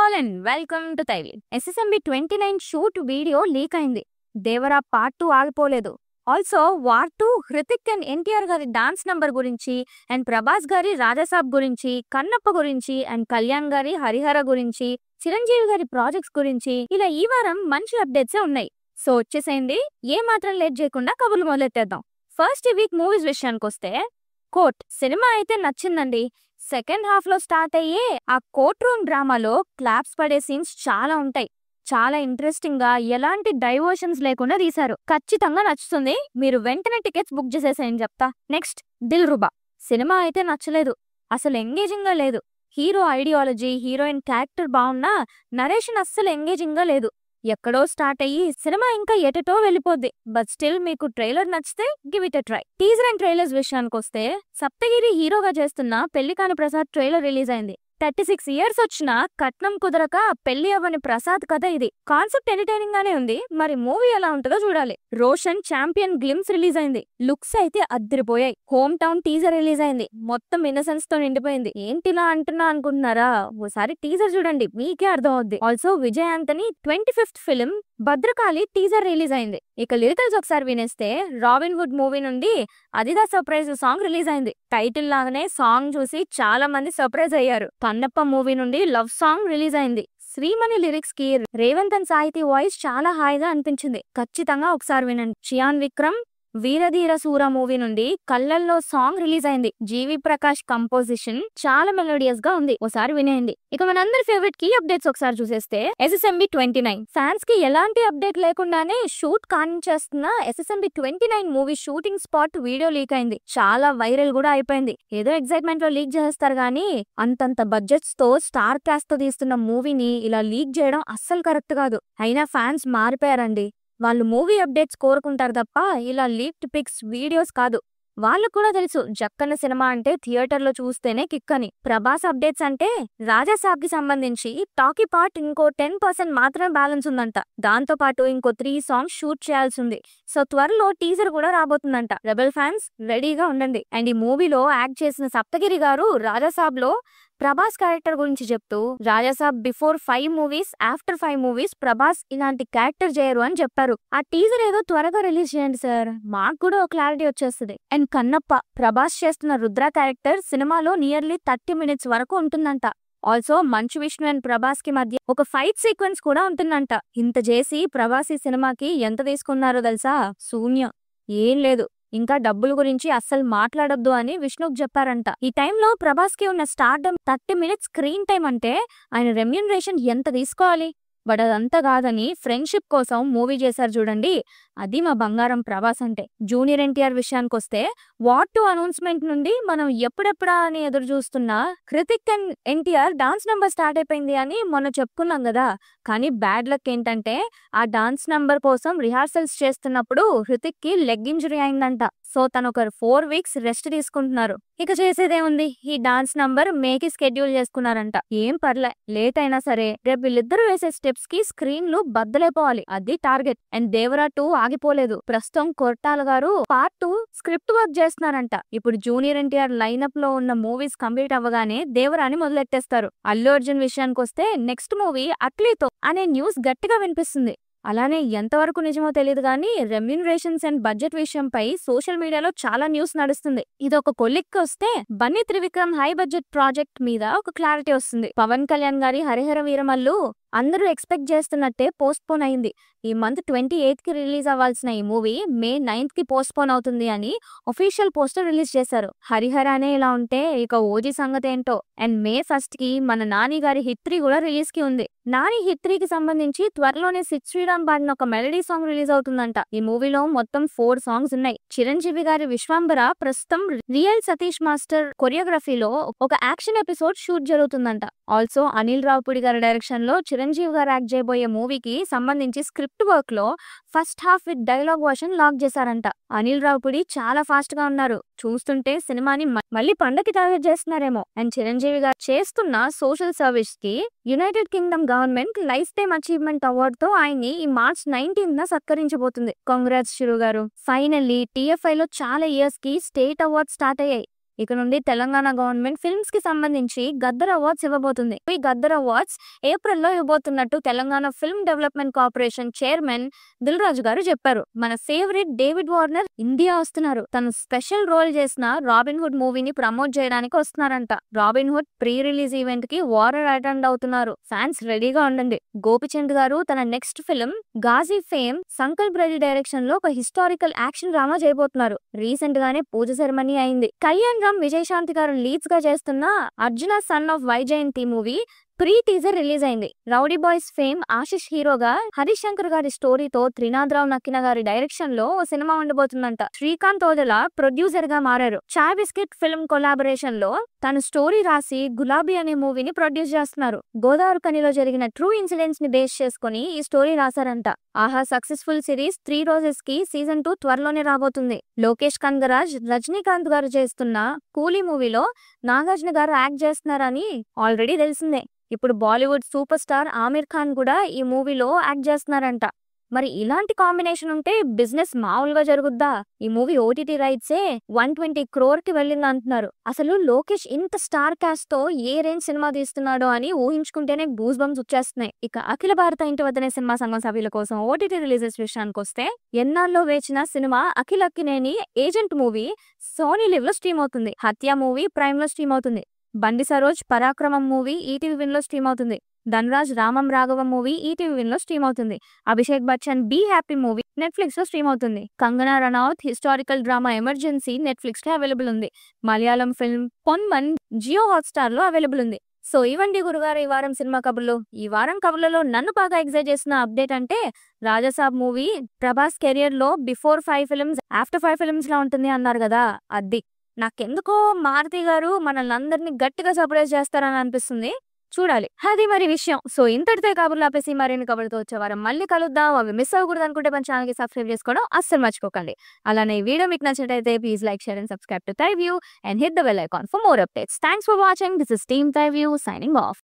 All and welcome to తైలి. SSMB 29 shoot video leak అయింది. Devara part 2 ఆగిపోలేదు. Also War 2 Hrithik and NTR గారి డాన్స్ నంబర్ గురించి అండ్ ప్రభాస్ గారి రాజాసాబ్ గురించి, కన్నప్ప గురించి అండ్ కళ్యాణ్ గారి హరిహర గురించి, చిరంజీవి గారి ప్రాజెక్ట్స్ గురించి ఇలా ఈ వారం మంచి అప్డేట్సే ఉన్నాయి. సో వచ్చేసేయండి, ఏ మాత్రం లేట్ చేయకుండా కబుర్లు మొదలెట్టేద్దాం. ఫస్ట్ ఈ వీక్ మూవీస్ విషయానికి వస్తే కోర్ట్ సినిమా అయితే నచ్చిందండి. సెకండ్ హాఫ్ లో స్టార్ట్ అయ్యే ఆ కోర్ట్ రూమ్ డ్రామాలో క్లాప్స్ పడే సీన్స్ చాలా ఉంటాయి. చాలా ఇంట్రెస్టింగ్ గా ఎలాంటి డైవర్షన్స్ లేకుండా తీశారు. ఖచ్చితంగా నచ్చుతుంది. మీరు వెంటనే టికెట్స్ బుక్ చేసేసేయని చెప్తా. నెక్స్ట్ దిల్ రుబా సినిమా అయితే నచ్చలేదు. అసలు ఎంగేజింగ్ గా లేదు. హీరో ఐడియాలజీ, హీరోయిన్ క్యారెక్టర్ బాగున్నా నరేషన్ అస్సలు ఎంగేజింగ్ గా లేదు. ఎక్కడో స్టార్ట్ అయ్యి సినిమా ఇంకా ఎటటో వెళ్ళిపోద్ది. బట్ స్టిల్ మీకు ట్రైలర్ నచ్చితే give it a try. Teaser and trailers విషయానికి వస్తే సప్తగిరి హీరోగా చేస్తున్న పెళ్లికాని ప్రసాద్ ట్రైలర్ రిలీజ్ అయింది. 36 years వచ్చినా కట్నం కుదరక పెళ్లి అవ్వని ప్రసాద్ కథ ఇది. కాన్సెప్ట్ ఎంటర్టైనింగ్ గానే ఉంది. మరి మూవీ ఎలా ఉంటుందో చూడాలి. రోషన్ ఛాంపియన్ గ్లిమ్స్ రిలీజ్ అయింది. లుక్స్ అయితే అద్దరిపోయాయి. హోమ్ టౌన్ టీజర్ రిలీజ్ అయింది. మొత్తం ఇన్నసెన్స్ తో నిండిపోయింది. ఏంటిలా అంటున్నా అనుకుంటున్నారా? ఓసారి టీజర్ చూడండి, మీకే అర్థం అవుద్ది. Also Vijay Antony 25th film Bhadrakali teaser release అయింది. ఇక లిరికల్స్ ఒకసారి వినేస్తే రాబిన్ హుడ్ మూవీ నుండి అదిదా సర్ప్రైజ్ సాంగ్ రిలీజ్ అయింది. టైటిల్ లాగానే సాంగ్ చూసి చాలా మంది సర్ప్రైజ్ అయ్యారు. కన్నప్ప మూవీ నుండి లవ్ సాంగ్ రిలీజ్ అయింది. శ్రీమణి లిరిక్స్ కి రేవంత్ అండ్ సాహితీ వాయిస్ చాలా హాయిగా అనిపించింది. ఖచ్చితంగా ఒకసారి వినండి. చియాన్ విక్రమ్ వీరధీర సూర మూవీ నుండి కళ్ళల్లో సాంగ్ రిలీజ్ అయింది. జీవి ప్రకాష్ కంపోజిషన్ చాలా మెలోడియస్ గా ఉంది. ఒకసారి వినేయండి. ఇక మనందరి ఫేవరెట్ కీ అప్డేట్స్ ఒకసారి చూసేస్తే SSMB 29 ఫ్యాన్స్ కి ఎలాంటి అప్డేట్ లేకుండానే షూట్ కానించేస్తున్న SSMB 29 movie shooting spot video leak అయింది. చాలా వైరల్ కూడా అయిపోయింది. ఏదో ఎక్సైట్మెంట్ లో లీక్ చేస్తారు గానీ అంతంత బడ్జెట్స్ తో స్టార్ కాస్ట్ తో తీస్తున్న మూవీని ఇలా లీక్ చేయడం అస్సలు కరెక్ట్ కాదు. అయినా ఫ్యాన్స్ మారిపోయారండి. వాళ్ళు మూవీ అప్డేట్స్ కోరుకుంటారు తప్ప ఇలా లీక్డ్ పిక్స్ వీడియోస్ కాదు. వాళ్ళకు కూడా తెలుసు జక్కన్న సినిమా అంటే థియేటర్ లో చూస్తేనే కిక్ అని. ప్రభాస్ అప్డేట్స్ అంటే రాజాసాబ్ కి సంబంధించి టాకీ పార్ట్ ఇంకో 10% మాత్రమే బ్యాలెన్స్ ఉందంట. దాంతో పాటు ఇంకో 3 సాంగ్స్ షూట్ చేయాల్సి ఉంది. సో త్వరలో టీజర్ కూడా రాబోతుందంట. రెబల్ ఫ్యాన్స్ రెడీగా ఉండండి. అండ్ ఈ మూవీలో యాక్ట్ చేసిన సప్తగిరి గారు రాజాసాబ్ లో ప్రభాస్ క్యారెక్టర్ గురించి చెప్తూ, Rajasaab before 5 movies, after 5 movies Prabhas ఇలాంటి క్యారెక్టర్ చేయరు అని చెప్పారు. ఆ టీజర్ ఏదో త్వరగా రిలీజ్ చేయండి సార్, మాకు కూడా ఒక క్లారిటీ వచ్చేస్తుంది. అండ్ కన్నప్ప ప్రభాస్ చేస్తున్న రుద్ర క్యారెక్టర్ సినిమాలో నియర్లీ 30 minutes వరకు ఉంటుందంట. ఆల్సో మంచు విష్ణు అండ్ ప్రభాస్ కి మధ్య ఒక ఫైట్ సీక్వెన్స్ కూడా ఉంటుందంట. ఇంత చేసి ప్రభాస్ ఈ సినిమాకి ఎంత తీసుకున్నారో తెలుసా? శూన్యం. ఏం లేదు. ఇంకా డబ్బుల గురించి అస్సలు మాట్లాడొద్దు అని విష్ణుకు చెప్పారంట. ఈ టైంలో ప్రభాస్ కి ఉన్న స్టార్డమ్ 30 minutes స్క్రీన్ టైం అంటే ఆయన రెమ్యూనరేషన్ ఎంత తీసుకోవాలి? బట్ అదంతా కాదని ఫ్రెండ్షిప్ కోసం మూవీ చేశారు చూడండి, అది మా బంగారం ప్రభాస్ అంటే. జూనియర్ ఎన్టీఆర్ విషయానికి వస్తే వార్ 2 అనౌన్స్మెంట్ నుండి మనం ఎప్పుడెప్పుడా అని ఎదురు చూస్తున్న Hrithik and NTR dance number start అయిపోయింది అని మొన్న చెప్పుకున్నాం కదా. కానీ బ్యాడ్ లక్ ఏంటంటే ఆ డాన్స్ నంబర్ కోసం రిహార్సల్స్ చేస్తున్నప్పుడు హృతిక్ కి లెగ్ ఇంజరీ అయిందంట. సో తను ఒక 4 weeks రెస్ట్ తీసుకుంటున్నారు. ఇక చేసేదేముంది, ఈ డాన్స్ నంబర్ మేకి స్కెడ్యూల్ చేసుకున్నారంట. ఏం పర్లే, లేట్ అయినా సరే రేపు వీళ్ళిద్దరు వేసే స్టెప్స్ కి స్క్రీన్లు బద్దలైపోవాలి. అది టార్గెట్. అండ్ దేవరా 2 ఆగిపోలేదు. ప్రస్తుతం కొరటాల గారు పార్ట్ 2 స్క్రిప్ట్ వర్క్ చేస్తున్నారంట. ఇప్పుడు జూనియర్ ఎన్టీఆర్ లైనప్ లో ఉన్న మూవీస్ కంప్లీట్ అవ్వగానే దేవరాని మొదలెట్టేస్తారు. అల్లు అర్జున్ విషయానికి వస్తే నెక్స్ట్ మూవీ అట్లీతో అనే న్యూస్ గట్టిగా వినిపిస్తుంది. అలానే ఎంతవరకు నిజమో తెలియదు కానీ రెమ్యూనరేషన్స్ అండ్ బడ్జెట్ విషయంపై సోషల్ మీడియాలో చాలా న్యూస్ నడుస్తుంది. ఇది ఒక కొలిక్కి వస్తే Bunny Trivikram high budget project మీద ఒక క్లారిటీ వస్తుంది. పవన్ కళ్యాణ్ గారి హరిహర వీరమల్లు అందరూ ఎక్స్పెక్ట్ చేస్తున్నట్టే పోస్ట్ పోన్ అయింది. ఈ మంత్ 28th కి రిలీజ్ అవ్వాల్సిన ఈ మూవీ May 9th కి పోస్ట్ పోన్ అవుతుంది అని అఫీషియల్ పోస్టర్ రిలీజ్ చేశారు. హరిహర అనే ఇలా ఉంటే ఇక ఓజీ సంగతి ఏంటో. అండ్ May 1st కి మన నాని గారి హిట్ 3 కూడా రిలీజ్ కి ఉంది. నాని హిట్ 3 కి సంబంధించి త్వరలోనే సిద్ శ్రీరామ్ పాడిన ఒక మెలడీ సాంగ్ రిలీజ్ అవుతుందంట. ఈ మూవీలో మొత్తం 4 సాంగ్స్ ఉన్నాయి. చిరంజీవి గారి విశ్వాంబర ప్రస్తుతం రియల్ సతీష్ మాస్టర్ కొరియోగ్రఫీలో ఒక యాక్షన్ ఎపిసోడ్ షూట్ జరుగుతుందంట. ఆల్సో అనిల్ రావుపూడి గారి డైరెక్షన్ లో చిరంజీవి గారు యాక్ట్ చేయబోయే మూవీకి సంబంధించి స్క్రిప్ట్ వర్క్ లో first half with dialogue version lock చేశారంట. అనిల్ రావుపూడి చాలా ఫాస్ట్ గా ఉన్నారు. చూస్తుంటే సినిమాని మళ్ళీ పండకి టార్గెట్ చేస్తున్నారేమో. అండ్ చిరంజీవి గారు చేస్తున్న సోషల్ సర్వీస్ కి United Kingdom government life time achievement award తో ఆయన్ని ఈ March 19th సత్కరించబోతుంది. కాంగ్రాట్స్ చిరు గారు. ఫైనల్లీ TFI లో చాలా ఇయర్స్ కి స్టేట్ అవార్డ్ స్టార్ట్ అయ్యాయి. ఇక నుండి తెలంగాణ గవర్నమెంట్ ఫిల్మ్స్ కి సంబంధించి గద్దర్ అవార్డ్స్ ఇవ్వబోతుంది. ఈ గద్దర్ అవార్డ్స్ ఏప్రిల్లో ఇవ్వబోతున్నట్టు Telangana film development corporation chairman Dil Raju garu చెప్పారు. మన ఫేవరెట్ డేవిడ్ వార్నర్ ఇండియా వస్తున్నారు. తను స్పెషల్ రోల్ చేసిన రాబిన్ హుడ్ మూవీని ప్రమోట్ చేయడానికి వస్తున్నారంట. Robin Hood pre release event కి వారర్ అటెండ్ అవుతున్నారు. ఫ్యాన్స్ రెడీగా ఉండండి. గోపిచంద్ గారు తన next film Ghazi fame Sankalp Reddy direction లో ఒక హిస్టారికల్ యాక్షన్ డ్రామా చేయబోతున్నారు. రీసెంట్ గానే పూజ సెరమనీ అయింది. కళ్యాణ్ రామ్, విజయశాంతి గారు లీడ్స్ గా చేస్తున్న Arjuna son of Vyjayanthi movie pre teaser release అయింది. రౌడీ బాయ్స్ ఫేమ్ ఆశిష్ హీరోగా, హరీష్ శంకర్ గారి స్టోరీతో త్రినాథరావు నక్కిన గారి డైరెక్షన్ లో ఓ సినిమా ఉండబోతుందంట. శ్రీకాంత్ ఓదెల ప్రొడ్యూసర్ గా మారారు. చాయ్ బిస్కెట్ ఫిల్మ్ కొలాబరేషన్ లో తన స్టోరీ రాసి గులాబీ అనే మూవీని ప్రొడ్యూస్ చేస్తున్నారు. గోదావరి కనిలో జరిగిన ట్రూ ఇన్సిడెంట్స్ ని బేస్ చేసుకుని ఈ స్టోరీ రాశారంట. ఆహా సక్సెస్ఫుల్ సిరీస్ 3 రోజెస్ కి సీజన్ 2 త్వరలోనే రాబోతుంది. లోకేష్ కనగరాజ్, రజనీకాంత్ గారు చేస్తున్న కూలీ మూవీలో నాగార్జున గారు యాక్ట్ చేస్తున్నారని ఆల్రెడీ తెలిసిందే. ఇప్పుడు బాలీవుడ్ సూపర్ స్టార్ ఆమిర్ ఖాన్ కూడా ఈ మూవీలో యాక్ట్ చేస్తున్నారంట. మరి ఇలాంటి కాంబినేషన్ ఉంటే బిజినెస్ మామూలుగా జరుగుద్దా? ఈ మూవీ ఓటీటీ రైట్సే 120 crore కి వెళ్ళింది అంటున్నారు. అసలు లోకేష్ ఇంత స్టార్ కాస్ట్ తో ఏ రేంజ్ సినిమా తీస్తున్నాడో అని ఊహించుకుంటేనే గూస్ బంప్స్ వచ్చేస్తున్నాయి. ఇక అఖిల భారత ఇంటి వద్దనే సినిమా సంఘం సభ్యుల కోసం ఓటీటీ రిలీజెస్ విషయానికి వస్తే, ఎన్నాళ్ళలో వేచిన cinema Akhil Akkineni Agent movie Sony Liv లో స్ట్రీమ్ అవుతుంది. హత్య మూవీ ప్రైమ్ లో స్ట్రీమ్ అవుతుంది. Bandi Saroj Parakramam movie ETV Win లో స్ట్రీమ్ అవుతుంది. Dhanraj Ramam Raghavam movie ETV Win లో స్ట్రీమ్ అవుతుంది. Abhishek Bachchan Be Happy movie Netflix లో స్ట్రీమ్ అవుతుంది. Kangana Ranaut historical drama Emergency Netflix లో అవైలబుల్ ఉంది. మలయాళం ఫిల్మ్ పొన్మన్ జియో హాట్స్టార్ లో అవైలబుల్ ఉంది. సో ఇవండి గురుగారు ఈ వారం సినిమా కబుర్లు. ఈ వారం కబుర్లలో నన్ను బాగా ఎగ్జైట్ చేసిన అప్డేట్ అంటే, రాజాసాబ్ మూవీ ప్రభాస్ కెరియర్ లో బిఫోర్ 5 films ఆఫ్టర్ 5 films లా ఉంటుంది అన్నారు కదా, అది నాకెందుకో మారుతి గారు మనల్ని అందరినీ గట్టిగా సర్ప్రైజ్ చేస్తారని అనిపిస్తుంది. చూడాలి, అది మరి విషయం. సో ఇంతటితో కబుర్లు ఆపేసి మరిన్ని కబుర్లతో వచ్చే వారం మళ్ళీ కలుద్దాం. అవి మిస్ అవ్వకూడదు అనుకుంటే మన ఛానల్ కి సబ్స్క్రైబ్ చేసుకోవడం అస్సలు మర్చిపోకండి. అలానే ఈ వీడియో మీకు నచ్చినట్లయితే please like, share and subscribe to Thyview and hit the bell icon for more updates. Thanks for watching. This is team Thyview signing of.